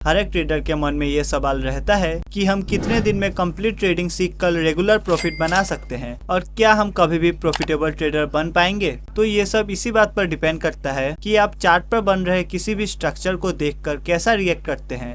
हर एक ट्रेडर के मन में ये सवाल रहता है कि हम कितने दिन में कंप्लीट ट्रेडिंग सीखकर रेगुलर प्रॉफिट बना सकते हैं और क्या हम कभी भी प्रॉफिटेबल ट्रेडर बन पाएंगे। तो ये सब इसी बात पर डिपेंड करता है कि आप चार्ट पर बन रहे किसी भी स्ट्रक्चर को देखकर कैसा रिएक्ट करते हैं,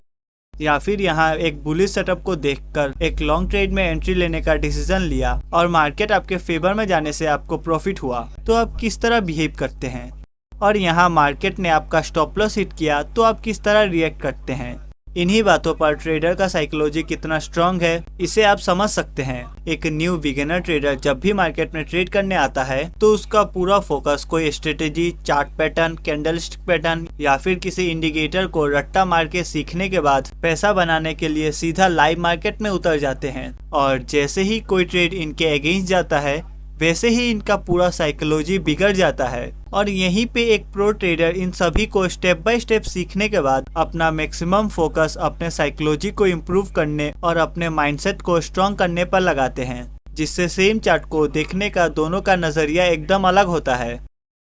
या फिर यहाँ एक बुलिश सेटअप को देखकर एक लॉन्ग ट्रेड में एंट्री लेने का डिसीजन लिया और मार्केट आपके फेवर में जाने से आपको प्रॉफिट हुआ तो आप किस तरह बिहेव करते हैं, और यहाँ मार्केट ने आपका स्टॉप लॉस हिट किया तो आप किस तरह रिएक्ट करते हैं। इन्हीं बातों पर ट्रेडर का साइकोलॉजी कितना स्ट्रांग है इसे आप समझ सकते हैं। एक न्यू बिगिनर ट्रेडर जब भी मार्केट में ट्रेड करने आता है तो उसका पूरा फोकस कोई strategy, chart pattern, candlestick pattern या फिर किसी इंडिकेटर को रट्टा मार के सीखने के बाद पैसा बनाने के लिए सीधा लाइव मार्केट में उतर जाते हैं। और जैसे ही कोई ट्रेड इनके अगेंस्ट जाता है वैसे ही इनका पूरा साइकोलॉजी बिगड़ जाता है। और यहीं पे एक प्रो ट्रेडर इन सभी को स्टेप बाय स्टेप सीखने के बाद अपना मैक्सिमम फोकस अपने साइकोलॉजी को इम्प्रूव करने और अपने माइंडसेट को स्ट्रॉन्ग करने पर लगाते हैं, जिससे सेम चार्ट को देखने का दोनों का नजरिया एकदम अलग होता है।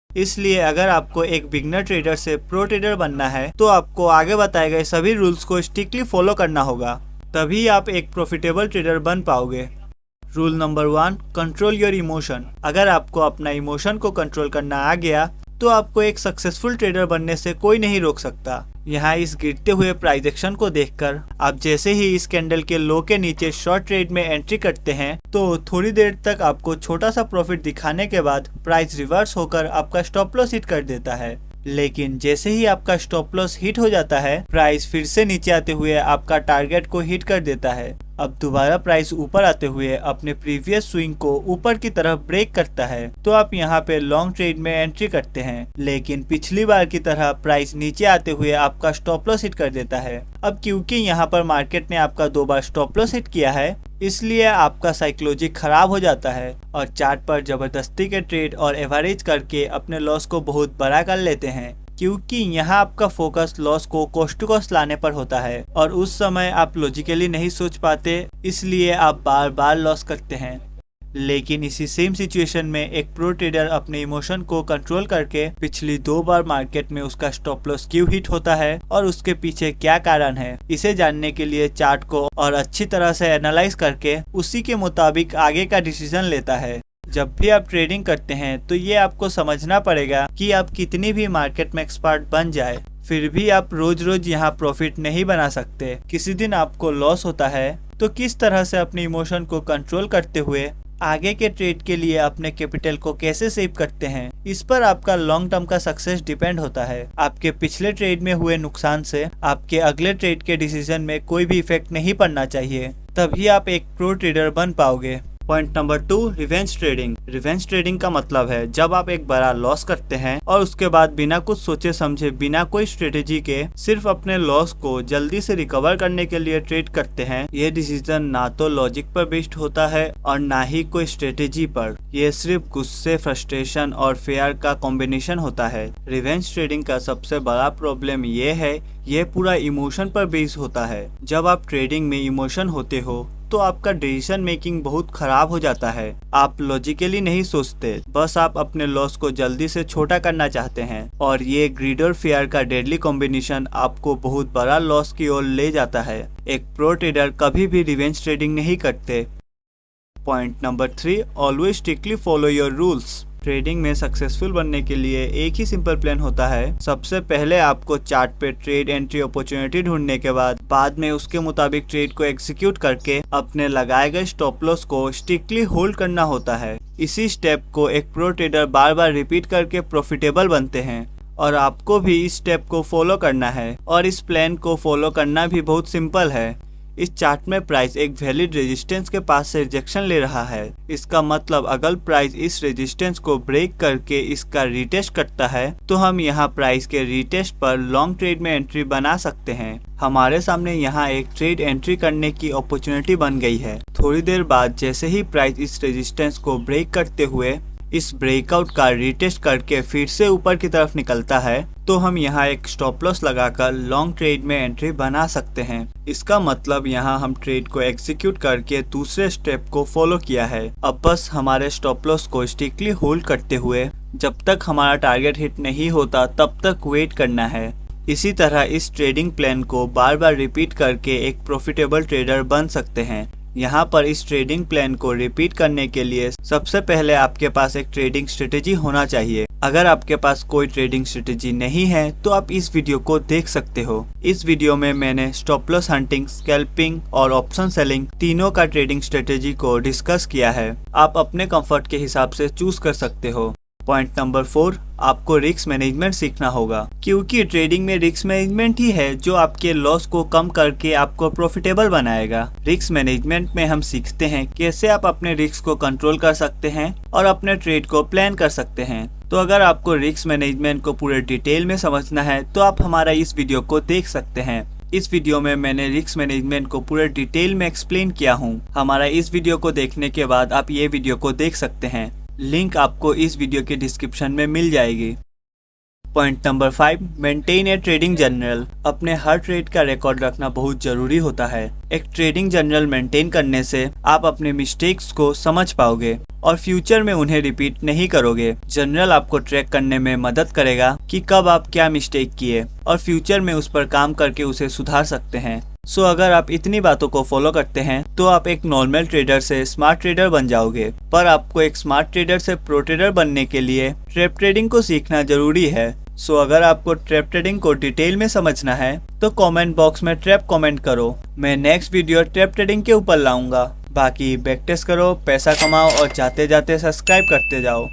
इसलिए अगर आपको एक बिगिनर ट्रेडर से प्रो ट्रेडर बनना है तो आपको आगे बताए गए सभी रूल्स को स्ट्रिक्टली फॉलो करना होगा, तभी आप एक प्रॉफिटेबल ट्रेडर बन पाओगे। Rule number 1, control your emotion. अगर आपको अपना इमोशन को कंट्रोल करना आ गया तो आपको एक सक्सेसफुल ट्रेडर बनने से कोई नहीं रोक सकता। यहाँ इस गिरते हुए प्राइस एक्शन को देखकर आप जैसे ही इस कैंडल के लो के नीचे शॉर्ट ट्रेड में एंट्री करते हैं तो थोड़ी देर तक आपको छोटा सा प्रॉफिट दिखाने के बाद प्राइस रिवर्स होकर आपका स्टॉप लॉस हिट कर देता है। लेकिन जैसे ही आपका स्टॉप लॉस हिट हो जाता है प्राइस फिर से नीचे आते हुए आपका टारगेट को हिट कर देता है। अब दोबारा प्राइस ऊपर आते हुए अपने प्रीवियस स्विंग को ऊपर की तरफ ब्रेक करता है तो आप यहाँ पे लॉन्ग ट्रेड में एंट्री करते हैं, लेकिन पिछली बार की तरह प्राइस नीचे आते हुए आपका स्टॉप लॉस हिट कर देता है। अब क्योंकि यहाँ पर मार्केट ने आपका 2 बार स्टॉप लॉस हिट किया है इसलिए आपका साइकोलॉजी खराब हो जाता है और चार्ट पर जबरदस्ती के ट्रेड और एवरेज करके अपने लॉस को बहुत बड़ा कर लेते हैं, क्योंकि यहाँ आपका फोकस लॉस को कॉस्ट टू कॉस्ट लाने पर होता है और उस समय आप लॉजिकली नहीं सोच पाते, इसलिए आप बार बार लॉस करते हैं। लेकिन इसी सेम सिचुएशन में एक प्रो ट्रेडर अपने इमोशन को कंट्रोल करके पिछली 2 बार मार्केट में उसका स्टॉप लॉस क्यों हिट होता है और उसके पीछे क्या कारण है, इसे जानने के लिए चार्ट को और अच्छी तरह से एनालाइज करके उसी के मुताबिक आगे का डिसीजन लेता है। जब भी आप ट्रेडिंग करते हैं तो ये आपको समझना पड़ेगा कि आप कितनी भी मार्केट में एक्सपर्ट बन जाए फिर भी आप रोज रोज यहाँ प्रॉफिट नहीं बना सकते। किसी दिन आपको लॉस होता है तो किस तरह से अपने इमोशन को कंट्रोल करते हुए आगे के ट्रेड के लिए अपने कैपिटल को कैसे सेव करते हैं, इस पर आपका लॉन्ग टर्म का सक्सेस डिपेंड होता है। आपके पिछले ट्रेड में हुए नुकसान से आपके अगले ट्रेड के डिसीजन में कोई भी इफेक्ट नहीं पड़ना चाहिए, तभी आप एक प्रो ट्रेडर बन पाओगे। Point number 2, revenge trading. Revenge trading का मतलब है जब आप एक बड़ा लॉस करते हैं और उसके बाद बिना कुछ सोचे समझे, बिना कोई स्ट्रेटेजी के सिर्फ अपने लॉस को जल्दी से रिकवर करने के लिए ट्रेड करते हैं। ये डिसीजन ना तो लॉजिक पर बेस्ड होता है और ना ही कोई स्ट्रेटेजी पर, ये सिर्फ गुस्से, फ्रस्ट्रेशन और फेयर का कॉम्बिनेशन होता है। रिवेंज ट्रेडिंग का सबसे बड़ा प्रॉब्लम ये है, ये पूरा इमोशन पर बेस्ड होता है। जब आप ट्रेडिंग में इमोशन होते हो तो आपका डिसीजन मेकिंग बहुत खराब हो जाता है। आप लॉजिकली नहीं सोचते, बस आप अपने लॉस को जल्दी से छोटा करना चाहते हैं और ये ग्रीड और फियर का डेडली कॉम्बिनेशन आपको बहुत बड़ा लॉस की ओर ले जाता है। एक प्रो ट्रेडर कभी भी रिवेंज ट्रेडिंग नहीं करते। Point number 3, always strictly follow your rules. Trading में सक्सेसफुल बनने के लिए एक ही सिंपल प्लान होता है। सबसे पहले आपको चार्ट पे ट्रेड एंट्री अपॉर्चुनिटी ढूंढने के बाद में उसके मुताबिक ट्रेड को एग्जीक्यूट करके अपने लगाए गए स्टॉप लॉस को स्ट्रिक्टली होल्ड करना होता है। इसी स्टेप को एक प्रो ट्रेडर बार बार रिपीट करके प्रॉफिटेबल बनते हैं और आपको भी इस स्टेप को फॉलो करना है और इस प्लान को फॉलो करना भी बहुत सिंपल है। इस चार्ट में प्राइस एक वैलिड रेजिस्टेंस के पास से रिजेक्शन ले रहा है। इसका मतलब अगर प्राइस इस रेजिस्टेंस को ब्रेक करके इसका रीटेस्ट करता है तो हम यहाँ प्राइस के रीटेस्ट पर लॉन्ग ट्रेड में एंट्री बना सकते हैं। हमारे सामने यहाँ एक ट्रेड एंट्री करने की अपॉर्चुनिटी बन गई है। थोड़ी देर बाद जैसे ही प्राइस इस रेजिस्टेंस को ब्रेक करते हुए इस ब्रेकआउट का रीटेस्ट करके फिर से ऊपर की तरफ निकलता है तो हम यहाँ एक स्टॉप लॉस लगाकर लॉन्ग ट्रेड में एंट्री बना सकते हैं। इसका मतलब यहाँ हम ट्रेड को एग्जीक्यूट करके दूसरे स्टेप को फॉलो किया है। अब बस हमारे स्टॉप लॉस को स्ट्रिक्टली होल्ड करते हुए जब तक हमारा टारगेट हिट नहीं होता तब तक वेट करना है। इसी तरह इस ट्रेडिंग प्लान को बार बार रिपीट करके एक प्रॉफिटेबल ट्रेडर बन सकते हैं। यहाँ पर इस ट्रेडिंग प्लान को रिपीट करने के लिए सबसे पहले आपके पास एक ट्रेडिंग स्ट्रेटेजी होना चाहिए। अगर आपके पास कोई ट्रेडिंग स्ट्रेटेजी नहीं है तो आप इस वीडियो को देख सकते हो। इस वीडियो में मैंने स्टॉप लॉस हंटिंग, स्कैल्पिंग और ऑप्शन सेलिंग तीनों का ट्रेडिंग स्ट्रेटेजी को डिस्कस किया है। आप अपने कंफर्ट के हिसाब से चूज कर सकते हो। पॉइंट नंबर 4, आपको रिस्क मैनेजमेंट सीखना होगा, क्योंकि ट्रेडिंग में रिस्क मैनेजमेंट ही है जो आपके लॉस को कम करके आपको प्रॉफिटेबल बनाएगा। रिस्क मैनेजमेंट में हम सीखते हैं कैसे आप अपने रिस्क को कंट्रोल कर सकते हैं और अपने ट्रेड को प्लान कर सकते हैं। तो अगर आपको रिस्क मैनेजमेंट को पूरे डिटेल में समझना है तो आप हमारा इस वीडियो को देख सकते हैं। इस वीडियो में मैंने रिस्क मैनेजमेंट को पूरे डिटेल में एक्सप्लेन किया हूँ। हमारा इस वीडियो को देखने के बाद आप ये वीडियो को देख सकते हैं। लिंक आपको इस वीडियो के डिस्क्रिप्शन में मिल जाएगी। पॉइंट नंबर 5, मेंटेन ए ट्रेडिंग जर्नल। अपने हर ट्रेड का रिकॉर्ड रखना बहुत जरूरी होता है। एक ट्रेडिंग जर्नल मेंटेन करने से आप अपने मिस्टेक्स को समझ पाओगे और फ्यूचर में उन्हें रिपीट नहीं करोगे। जर्नल आपको ट्रैक करने में मदद करेगा कि कब आप क्या मिस्टेक किए और फ्यूचर में उस पर काम करके उसे सुधार सकते हैं। सो अगर आप इतनी बातों को फॉलो करते हैं तो आप एक नॉर्मल ट्रेडर से स्मार्ट ट्रेडर बन जाओगे। पर आपको एक स्मार्ट ट्रेडर से प्रो ट्रेडर बनने के लिए ट्रैप ट्रेडिंग को सीखना जरूरी है। सो अगर आपको ट्रैप ट्रेडिंग को डिटेल में समझना है तो कमेंट बॉक्स में ट्रैप कमेंट करो। मैं नेक्स्ट वीडियो ट्रैप ट्रेडिंग के ऊपर लाऊंगा। बाकी बैक टेस्ट करो, पैसा कमाओ और जाते जाते सब्सक्राइब करते जाओ।